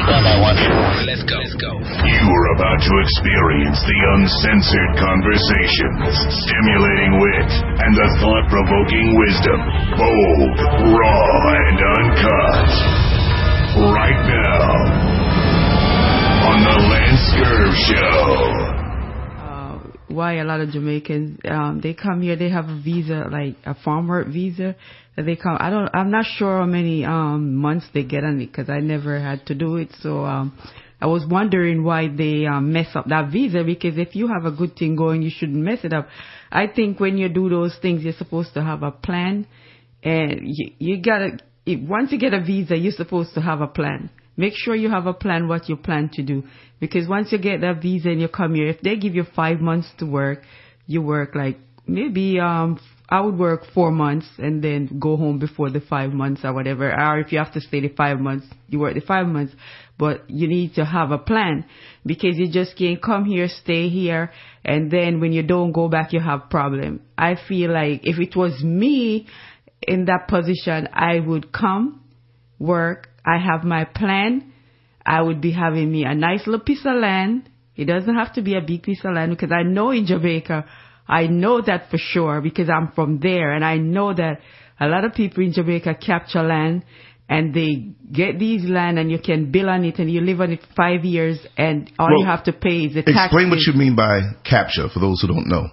Let's go. You are about to experience the uncensored conversations, stimulating wit, and the thought-provoking wisdom, bold, raw, and uncut. Right now, on the LanceScurv Show. Why a lot of Jamaicans, they come here, they have a visa, like a farm work visa, that they come. I'm not sure how many months they get on it, because I never had to do it. So I was wondering why they mess up that visa, because if you have a good thing going, you shouldn't mess it up. I think when you do those things, you're supposed to have a plan, and you gotta, once you get a visa, you're supposed to have a plan. Make sure you have a plan what you plan to do. Because once you get that visa and you come here, if they give you 5 months to work, you work like maybe I would work 4 months and then go home before the 5 months or whatever. Or if you have to stay the 5 months, you work the 5 months. But you need to have a plan, because you just can't come here, stay here, and then when you don't go back, you have problem. I feel like if it was me in that position, I would come, work, I have my plan. I would be having me a nice little piece of land. It doesn't have to be a big piece of land, because I know in Jamaica, I know that for sure, because I'm from there, and I know that a lot of people in Jamaica capture land and they get these land and you can build on it and you live on it for 5 years, and all you have to pay is the taxes. Explain what you mean by capture for those who don't know.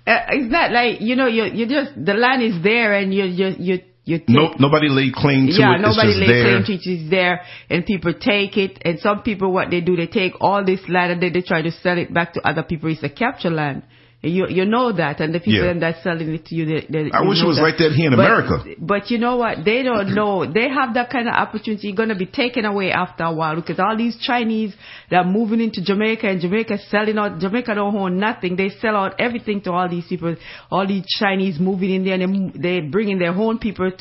It's not like, you just, the land is there and you nobody laid claim to it. Yeah, nobody laid claim to it. It's there, and people take it. And some people, what they do, they take all this land and then they try to sell it back to other people. It's a capture land. You know that, and the people that selling it to you, I wish it was like that here in America. But you know what? They don't know. They have that kind of opportunity going to be taken away after a while, because all these Chinese that are moving into Jamaica, and Jamaica selling out. Jamaica don't own nothing. They sell out everything to all these people. All these Chinese moving in there, and they bringing their own people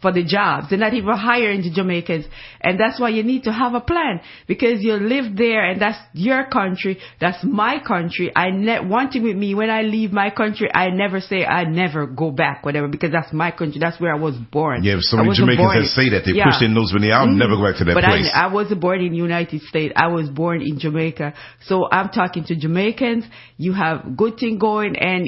for the jobs. They're not even hiring the Jamaicans. And that's why you need to have a plan, because you live there and that's your country. That's my country. One thing with me, when I leave my country, I never say I never go back, whatever, because that's my country. That's where I was born. Yeah, so many Jamaicans that say that. They push their nose when I'll never go back to that place. But I wasn't born in the United States. I was born in Jamaica. So I'm talking to Jamaicans. You have good thing going, and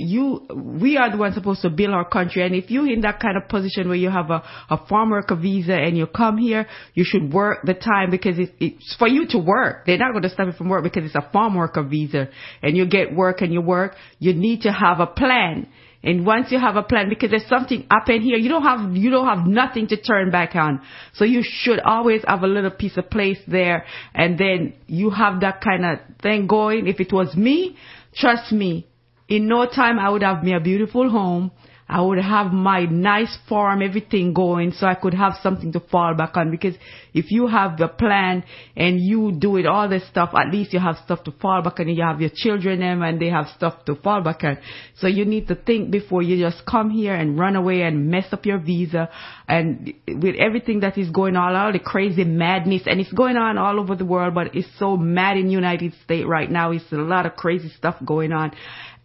we are the ones supposed to build our country. And if you're in that kind of position where you have a farm worker visa and you come here, you should work the time, because it's for you to work. They're not going to stop you from work because it's a farm worker visa, and you get work and you work. You need to have a plan. And once you have a plan, because there's something up in here, you don't have nothing to turn back on. So you should always have a little piece of place there, and then you have that kind of thing going. If it was me, trust me, in no time I would have me a beautiful home. I would have my nice farm, everything going, so I could have something to fall back on. Because if you have the plan and you do it, all this stuff, at least you have stuff to fall back on. You have your children and they have stuff to fall back on. So you need to think before you just come here and run away and mess up your visa. And with everything that is going on, all the crazy madness, and it's going on all over the world, but it's so mad in the United States right now. It's a lot of crazy stuff going on.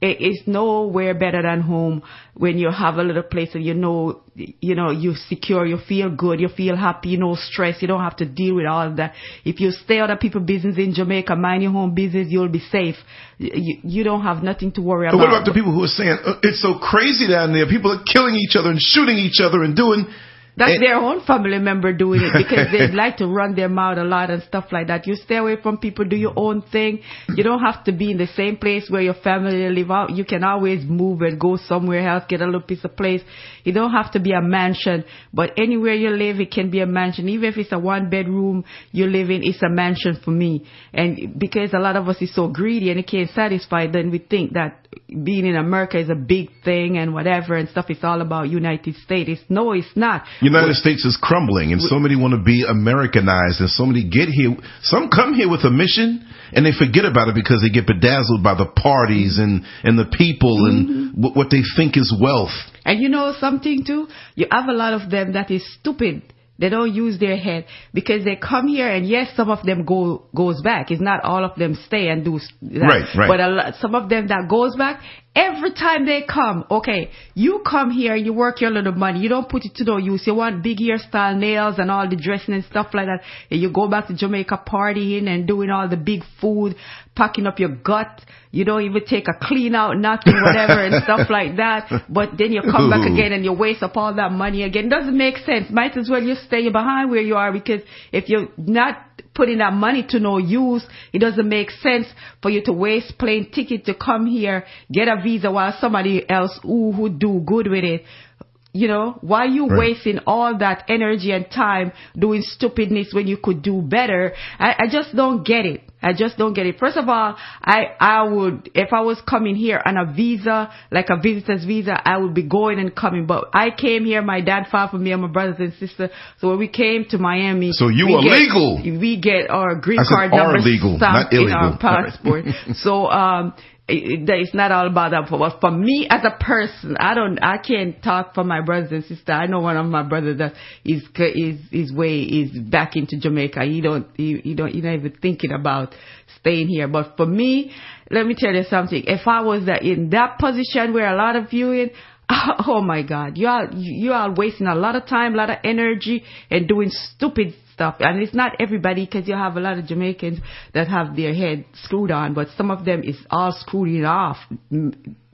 It's nowhere better than home when you have a little place and you're secure, you feel good, you feel happy, no stress, you don't have to deal with all of that. If you stay out of people's business in Jamaica, mind your own business, you'll be safe. You don't have nothing to worry about. But what about the people who are saying, it's so crazy down there, people are killing each other and shooting each other and doing... That's their own family member doing it, because they like to run their mouth a lot and stuff like that. You stay away from people, do your own thing. You don't have to be in the same place where your family live out. You can always move and go somewhere else, get a little piece of place. You don't have to be a mansion, but anywhere you live, it can be a mansion. Even if it's a 1-bedroom you live in, it's a mansion for me. And because a lot of us is so greedy and it can't satisfy, then we think that being in America is a big thing and whatever and stuff. It's all about United States. No, it's not. United States is crumbling, and so many want to be Americanized, and so many get here. Some come here with a mission, and they forget about it because they get bedazzled by the parties and the people and what they think is wealth. And you know something too? You have a lot of them that is stupid. They don't use their head, because they come here, and yes, some of them goes back. It's not all of them stay and do that. Right. But some of them that goes back, Every time they come, okay, you come here, you work your little money, you don't put it to no use. You want big hairstyle, nails, and all the dressing and stuff like that. And you go back to Jamaica partying and doing all the big food, packing up your gut. You don't even take a clean out, nothing, whatever, and stuff like that. But then you come back again and you waste up all that money again. Doesn't make sense. Might as well you stay behind where you are, because if you're not putting that money to no use, it doesn't make sense for you to waste plane ticket to come here, get a visa while somebody else who do good with it. You know, why are you wasting all that energy and time doing stupidness when you could do better? I just don't get it. I just don't get it. First of all, I would, if I was coming here on a visa, like a visitor's visa, I would be going and coming. But I came here, my dad filed for me and my brothers and sisters. So when we came to Miami. So you are legal. We get our green card number legal, stamped not illegal. in our passport. So, it's not all about that. But for me as a person, I can't talk for my brothers and sisters. I know one of my brothers that his way is back into Jamaica. He not even thinking about staying here. But for me, let me tell you something. If I was in that position where a lot of you in, oh my God, you are wasting a lot of time, a lot of energy, and doing stupid stuff. And it's not everybody, because you have a lot of Jamaicans that have their head screwed on, but some of them is all screwed off.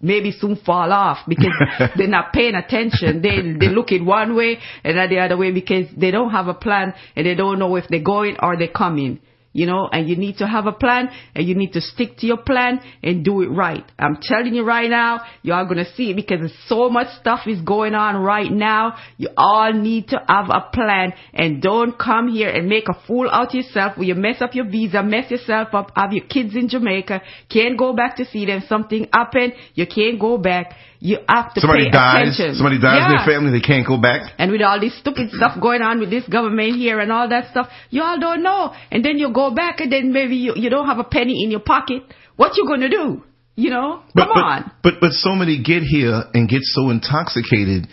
Maybe soon fall off because they're not paying attention. They look it one way and not the other way, because they don't have a plan and they don't know if they're going or they're coming. You know, and you need to have a plan, and you need to stick to your plan and do it right. I'm telling you right now, you are going to see it, because there's so much stuff is going on right now. You all need to have a plan, and don't come here and make a fool out of yourself where you mess up your visa, mess yourself up, have your kids in Jamaica, can't go back to see them. Something happened, you can't go back. You have to pay attention. Somebody dies in their family, they can't go back. And with all this stupid stuff going on with this government here and all that stuff, you all don't know. And then you go back, and then maybe you don't have a penny in your pocket. What you going to do? You know? Come on. But so many get here and get so intoxicated,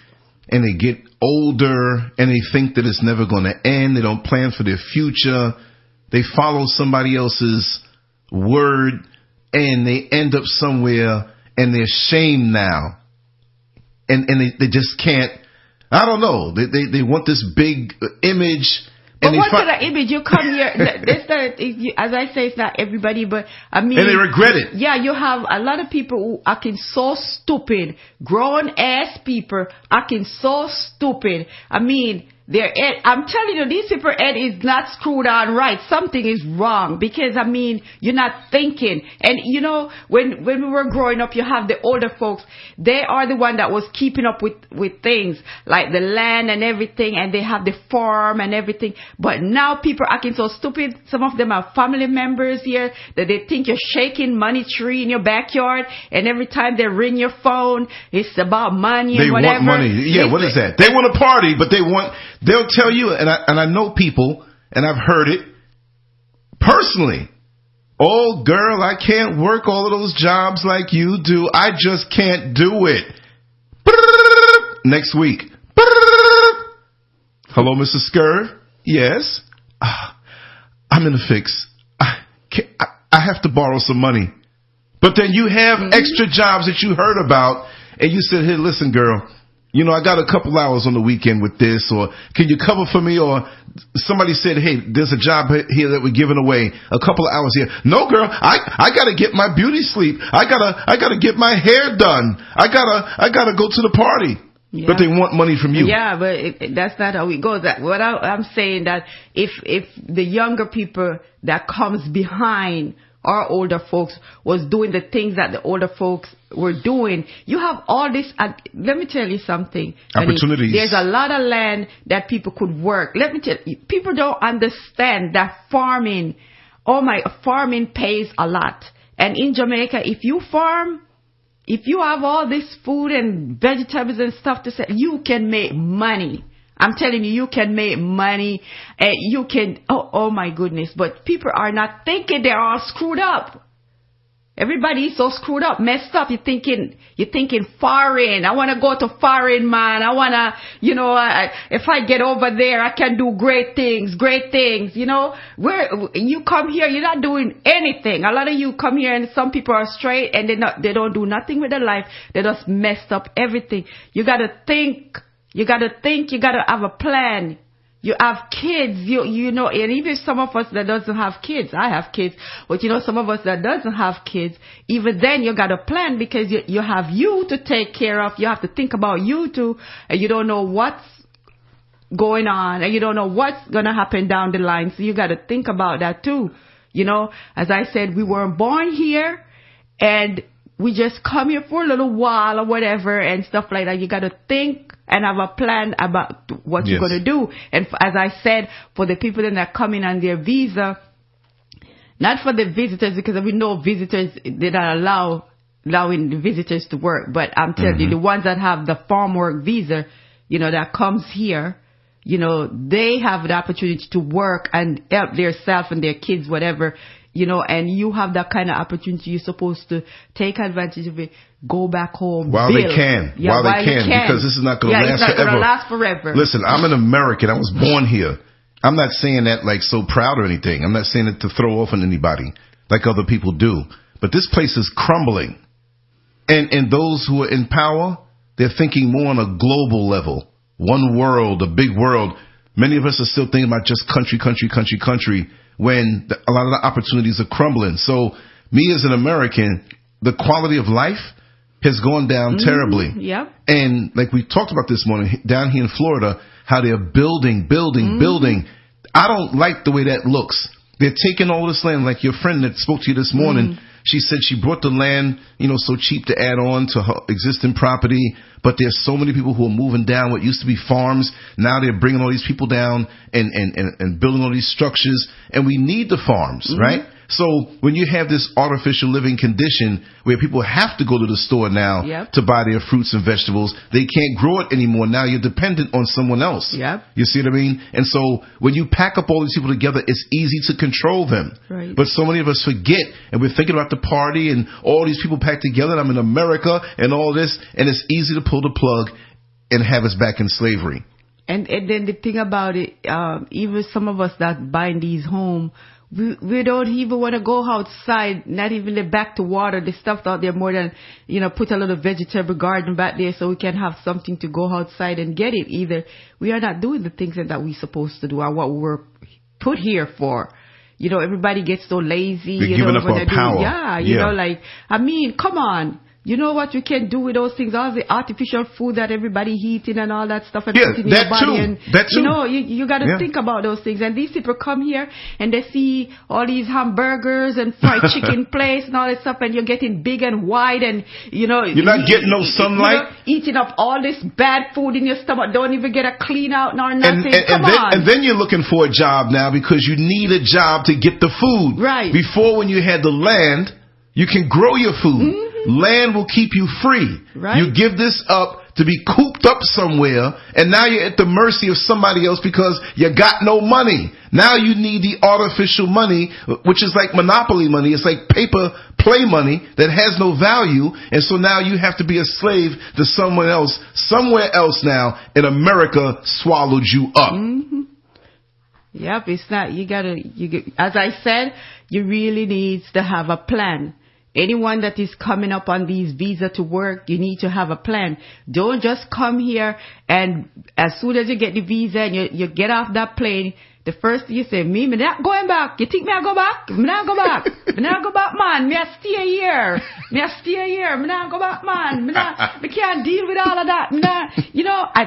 and they get older, and they think that it's never going to end. They don't plan for their future. They follow somebody else's word, and they end up somewhere, and they're ashamed now. And they just can't, I don't know. They want this big image. But what kind of image? You come here, as I say, it's not everybody, but I mean. And they regret it. Yeah, you have a lot of people who acting so stupid. Grown ass people acting so stupid. I mean, I'm telling you, these people head is not screwed on right. Something is wrong, because I mean, you're not thinking. And you know, when we were growing up, you have the older folks. They are the one that was keeping up with things like the land and everything, and they have the farm and everything. But now people are acting so stupid. Some of them are family members here that they think you're shaking money tree in your backyard, and every time they ring your phone, it's about money and whatever. They want money. Yeah, what is that? They want a party, but they'll tell you, and I know people, and I've heard it personally. Oh, girl, I can't work all of those jobs like you do. I just can't do it. Next week. Hello, Mr. Scurv? Yes. I'm in a fix. I have to borrow some money. But then you have extra jobs that you heard about, and you said, hey, listen, girl, you know, I got a couple hours on the weekend with this, or can you cover for me? Or somebody said, hey, there's a job here that we're giving away, a couple of hours here. No, girl, I gotta get my beauty sleep. I gotta get my hair done. I gotta go to the party. Yeah. But they want money from you. Yeah, but that's not how it goes. What I'm saying, that if the younger people that comes behind our older folks was doing the things that the older folks were doing, you have all this. Let me tell you something. Opportunities. There's a lot of land that people could work. Let me tell you, people don't understand that farming pays a lot. And in Jamaica, if you farm, if you have all this food and vegetables and stuff to sell, you can make money. I'm telling you, you can make money. You can, oh my goodness. But people are not thinking, they're all screwed up. Everybody's so screwed up, messed up. You're thinking foreign. I want to go to foreign, man. I want to, if I get over there, I can do great things. Where you come here, you're not doing anything. A lot of you come here and some people are straight and they don't do nothing with their life. They just messed up everything. You got to think. You got to have a plan. You have kids, and even some of us that doesn't have kids, I have kids, but some of us that doesn't have kids, even then you got a plan because you have you to take care of. You have to think about you too, and you don't know what's going on, and you don't know what's going to happen down the line. So you got to think about that too. As I said, we weren't born here, and we just come here for a little while or whatever and stuff like that. You got to think and have a plan about what you're going to do. And as I said, for the people that are coming on their visa, not for the visitors, because we know visitors, they're not allowing the visitors to work. But I'm telling you, the ones that have the farm work visa, that comes here, they have the opportunity to work and help themselves and their kids, whatever. And you have that kind of opportunity. You're supposed to take advantage of it, go back home. While they can. While they can. Because this is not going to last forever. It's not going to last forever. Listen, I'm an American. I was born here. I'm not saying that like so proud or anything. I'm not saying it to throw off on anybody like other people do. But this place is crumbling. And those who are in power, they're thinking more on a global level. One world, a big world. Many of us are still thinking about just country, when a lot of the opportunities are crumbling. So me as an American, the quality of life has gone down terribly. Yep. And like we talked about this morning down here in Florida, how they're building. I don't like the way that looks. They're taking all this land, like your friend that spoke to you this morning. She said she brought the land, so cheap to add on to her existing property. But there's so many people who are moving down what used to be farms. Now they're bringing all these people down and building all these structures. And we need the farms, right? So when you have this artificial living condition where people have to go to the store now to buy their fruits and vegetables, they can't grow it anymore. Now you're dependent on someone else. You see what I mean? And so when you pack up all these people together, it's easy to control them. Right. But so many of us forget, and we're thinking about the party and all these people packed together, and I'm in America and all this, and it's easy to pull the plug and have us back in slavery. And then the thing about it, even some of us that buying these homes, we don't even want to go outside, not even the back to water the stuff out there more than, put a little vegetable garden back there so we can have something to go outside and get it either. We are not doing the things that we're supposed to do or what we were put here for. Everybody gets so lazy. They're giving up on power. Come on. You know what you can do with those things, all the artificial food that everybody eating and all that stuff and putting in your body. And, that too. You got to think about those things. And these people come here and they see all these hamburgers and fried chicken place and all that stuff, and you're getting big and wide and, you're not getting no sunlight. Eating up all this bad food in your stomach. Don't even get a clean out nor nothing. And then you're looking for a job now because you need a job to get the food. Right. Before, when you had the land, you can grow your food. Land will keep you free. Right. You give this up to be cooped up somewhere, and now you're at the mercy of somebody else because you got no money. Now you need the artificial money, which is like monopoly money. It's like paper play money that has no value, and so now you have to be a slave to someone else, somewhere else now, and America swallowed you up. Yep, it's not, as I said, you really need to have a plan. Anyone that is coming up on these visa to work, you need to have a plan. Don't just come here and as soon as you get the visa and you get off that plane, the first thing you say, me not going back. You think me I go back? Me not go back. Me not go back, man. Me I stay here. Me not go back, man. Me can't deal with all of that.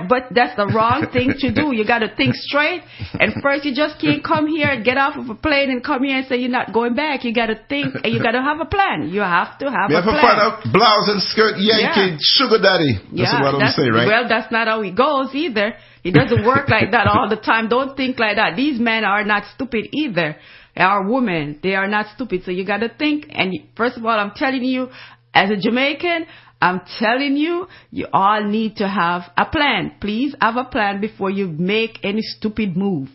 But that's the wrong thing to do. You got to think straight. And first, you just can't come here and get off of a plane and come here and say you're not going back. You got to think and you got to have a plan. You have to have a plan. Find out blouse and skirt, Yankee, sugar daddy. That's what I'm saying, right? Well, that's not how it goes either. It doesn't work like that all the time. Don't think like that. These men are not stupid either. They are women. They are not stupid. So you got to think. And first of all, I'm telling you, as a Jamaican, I'm telling you, you all need to have a plan. Please have a plan before you make any stupid move.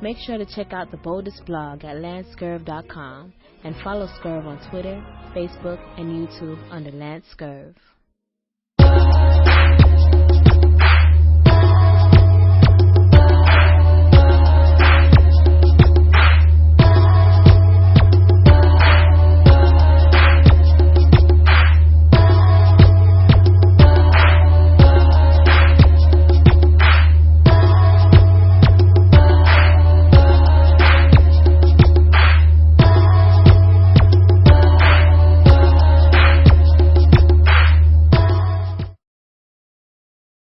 Make sure to check out the boldest blog at LanceScurv.com and follow Scurv on Twitter, Facebook, and YouTube under LanceScurv.